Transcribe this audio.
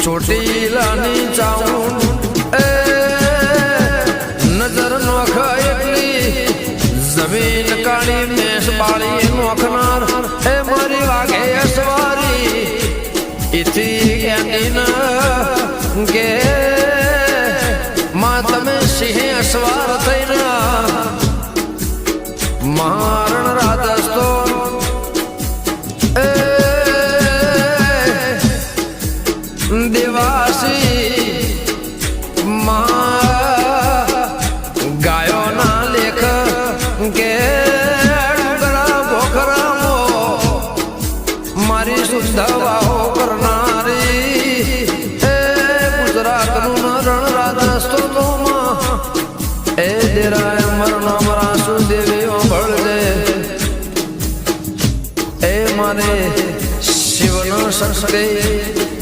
ચોટીલાની chown એ નજર નોખ એટલી જમીન કાળી મેષ બાળી નોખનાર એ મારી વાગે અસવારી ઇથી જ્ઞાની કે માં તમે સિંહ અસવાર થઈને મારણ રાધસ્તો દેવાસી ગાયો ના લેખ કે ભોખરામો મારી શુદ્ધવાહો કરનારી એ ગુજરાતનું રણ રાજસ્તોમાં એ દેરાય મરણ મરાસુ દેવીઓ ભળજે એ મારે શિવનો સંસ્કૃત